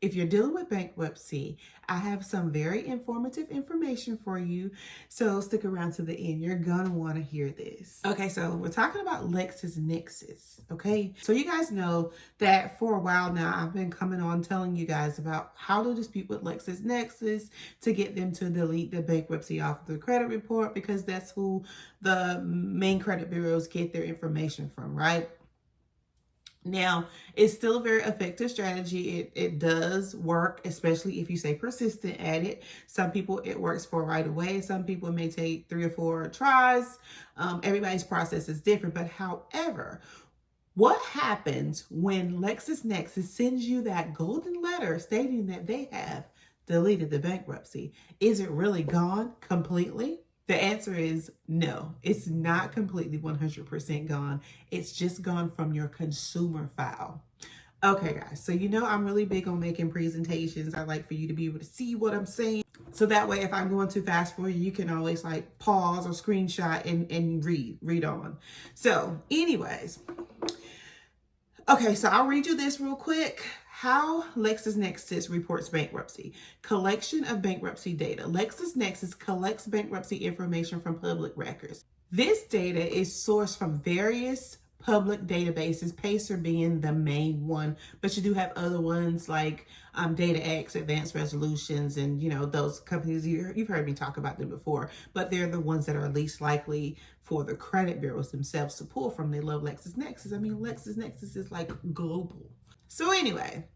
if you're dealing with bankruptcy, I have some very informative information for you. So stick around to the end. You're gonna want to hear this. Okay, so we're talking about LexisNexis. Okay, so you guys know that for a while now, I've been coming on telling you guys about how to dispute with LexisNexis to get them to delete the bankruptcy off of the credit report, because that's who the main credit bureaus get their information from, right? Now, it's still a very effective strategy. It does work, especially if you stay persistent at it. Some people, it works for right away. Some people, it may take 3 or 4 tries. Everybody's process is different. But however, what happens when LexisNexis sends you that golden letter stating that they have deleted the bankruptcy? Is it really gone completely? The answer is no. It's not completely 100% gone. It's just gone from your consumer file. Okay, guys, so you know I'm really big on making presentations. I like for you to be able to see what I'm saying. So that way, if I'm going too fast for you, you can always like pause or screenshot and read on. So anyways, okay, so I'll read you this real quick. How LexisNexis reports bankruptcy. Collection of bankruptcy data. LexisNexis collects bankruptcy information from public records. This data is sourced from various public databases, Pacer being the main one, but you do have other ones like DataX, Advanced Resolutions, and those companies, you've heard me talk about them before, but they're the ones that are least likely for the credit bureaus themselves to pull from. They love LexisNexis. I mean, LexisNexis is like global. So anyway,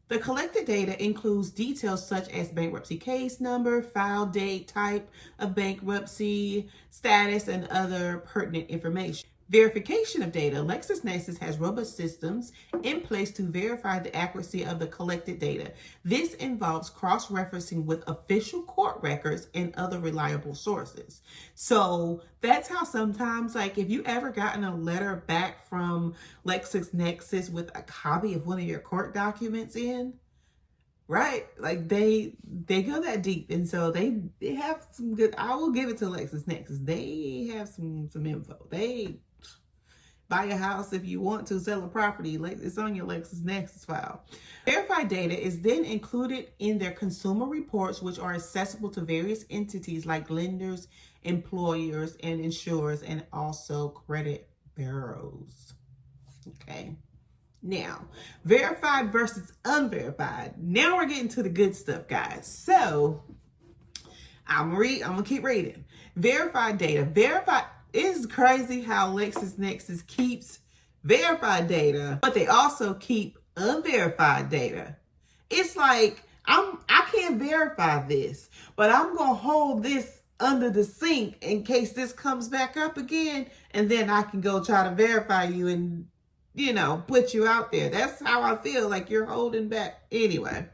the collected data includes details such as bankruptcy case number, file date, type of bankruptcy, status, and other pertinent information. Verification of data. LexisNexis has robust systems in place to verify the accuracy of the collected data. This involves cross-referencing with official court records and other reliable sources. So that's how sometimes, like if you ever gotten a letter back from LexisNexis with a copy of one of your court documents in, right? Like they go that deep. And so they have some good, I will give it to LexisNexis. They have some info. They buy a house if you want to, sell a property, it's on your LexisNexis file. Verified data is then included in their consumer reports, which are accessible to various entities like lenders, employers, and insurers, and also credit bureaus. Okay. Now, verified versus unverified. Now we're getting to the good stuff, guys. So I'm gonna keep reading. Verified data. It's crazy how LexisNexis keeps verified data, but they also keep unverified data. It's like I can't verify this, but I'm gonna hold this under the sink in case this comes back up again, and then I can go try to verify you and put you out there. That's how I feel, like you're holding back. Anyway,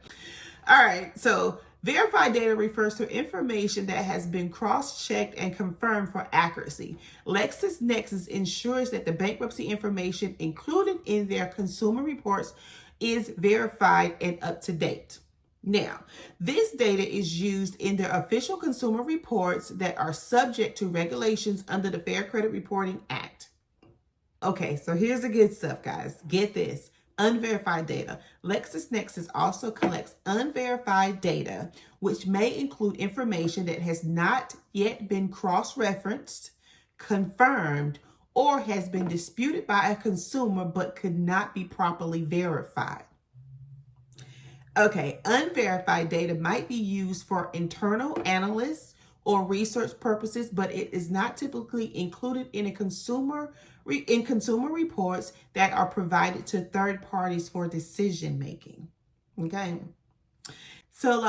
all right, so verified data refers to information that has been cross-checked and confirmed for accuracy. LexisNexis ensures that the bankruptcy information included in their consumer reports is verified and up to date. Now, this data is used in their official consumer reports that are subject to regulations under the Fair Credit Reporting Act. Okay, so here's the good stuff, guys. Get this. Unverified data. LexisNexis also collects unverified data, which may include information that has not yet been cross-referenced, confirmed, or has been disputed by a consumer but could not be properly verified. Okay, unverified data might be used for internal analysts or research purposes, but it is not typically included in consumer reports that are provided to third parties for decision making. Okay, so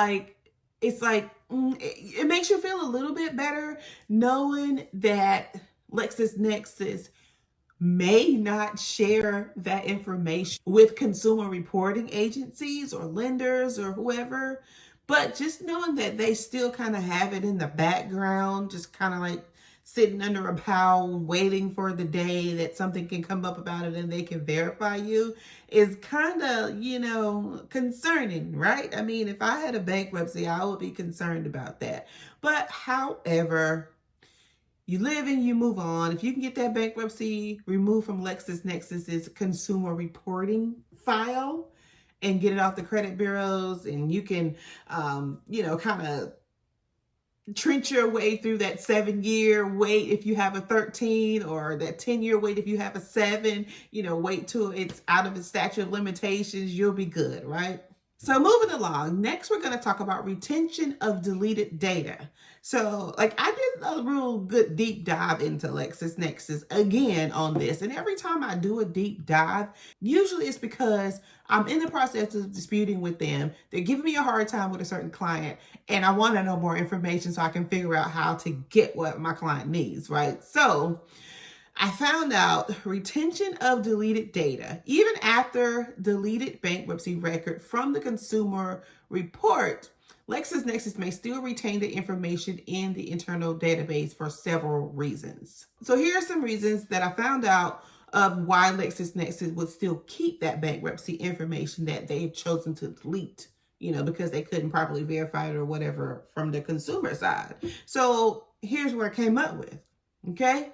it makes you feel a little bit better knowing that LexisNexis may not share that information with consumer reporting agencies or lenders or whoever, but just knowing that they still kind of have it in the background, just kind of like sitting under a pile waiting for the day that something can come up about it and they can verify you, is kind of, concerning, right? I mean, if I had a bankruptcy, I would be concerned about that. But however, you live and you move on. If you can get that bankruptcy removed from LexisNexis's consumer reporting file and get it off the credit bureaus, and you can, kind of trench your way through that 7-year wait if you have a 13, or that 10-year wait if you have a 7, wait till it's out of the statute of limitations, you'll be good, right? So moving along, next we're going to talk about retention of deleted data. So I did a real good deep dive into LexisNexis again on this. And every time I do a deep dive, usually it's because I'm in the process of disputing with them. They're giving me a hard time with a certain client, and I want to know more information so I can figure out how to get what my client needs, right? So I found out retention of deleted data, even after deleted bankruptcy record from the consumer report, LexisNexis may still retain the information in the internal database for several reasons. So here are some reasons that I found out of why LexisNexis would still keep that bankruptcy information that they've chosen to delete, because they couldn't properly verify it or whatever from the consumer side. So here's what I came up with, okay?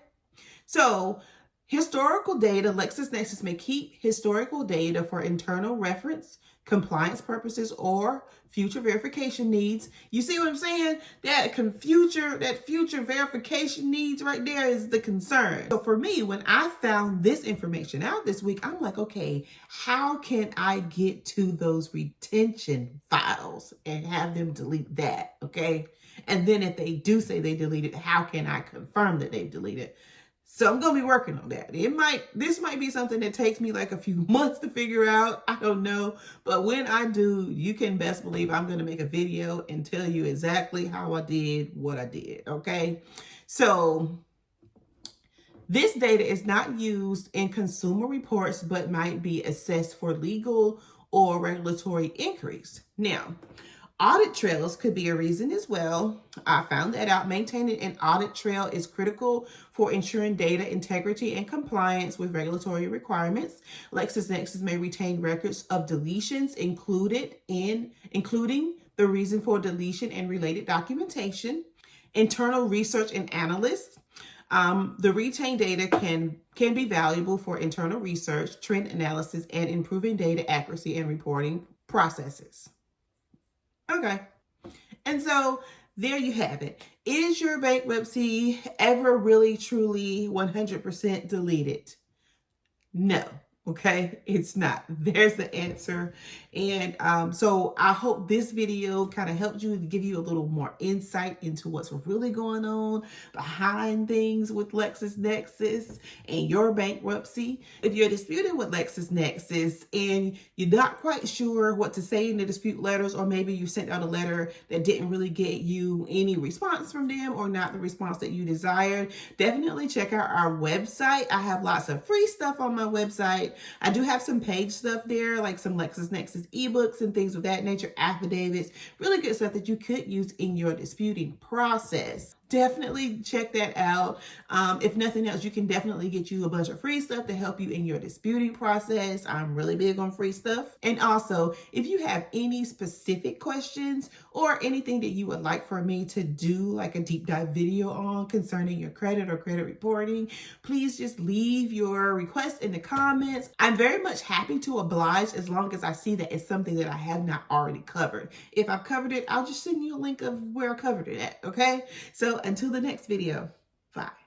So historical data, LexisNexis may keep historical data for internal reference, compliance purposes, or future verification needs. You see what I'm saying? That future verification needs right there is the concern. So for me, when I found this information out this week, I'm like, okay, how can I get to those retention files and have them delete that, okay? And then if they do say they deleted, how can I confirm that they've deleted? So I'm going to be working on that. This might be something that takes me like a few months to figure out. I don't know. But when I do, you can best believe I'm going to make a video and tell you exactly how I did what I did. Okay. So this data is not used in consumer reports, but might be assessed for legal or regulatory inquiries. Now, audit trails could be a reason as well. I found that out. Maintaining an audit trail is critical for ensuring data integrity and compliance with regulatory requirements. LexisNexis may retain records of deletions including the reason for deletion and related documentation. Internal research and analysts. The retained data can be valuable for internal research, trend analysis, and improving data accuracy and reporting processes. Okay. And so there you have it. Is your bankruptcy ever really, truly 100% deleted? No. Okay, it's not. There's the answer. And so I hope this video kind of helped you, give you a little more insight into what's really going on behind things with LexisNexis and your bankruptcy. If you're disputing with LexisNexis and you're not quite sure what to say in the dispute letters, or maybe you sent out a letter that didn't really get you any response from them, or not the response that you desired, definitely check out our website. I have lots of free stuff on my website. I do have some paid stuff there, like some LexisNexis ebooks and things of that nature, affidavits, really good stuff that you could use in your disputing process. Definitely check that out. If nothing else, you can definitely get you a bunch of free stuff to help you in your disputing process. I'm really big on free stuff. And also, if you have any specific questions or anything that you would like for me to do, like a deep dive video on concerning your credit or credit reporting, please just leave your request in the comments. I'm very much happy to oblige as long as I see that it's something that I have not already covered. If I've covered it, I'll just send you a link of where I covered it at, okay? So until the next video, bye.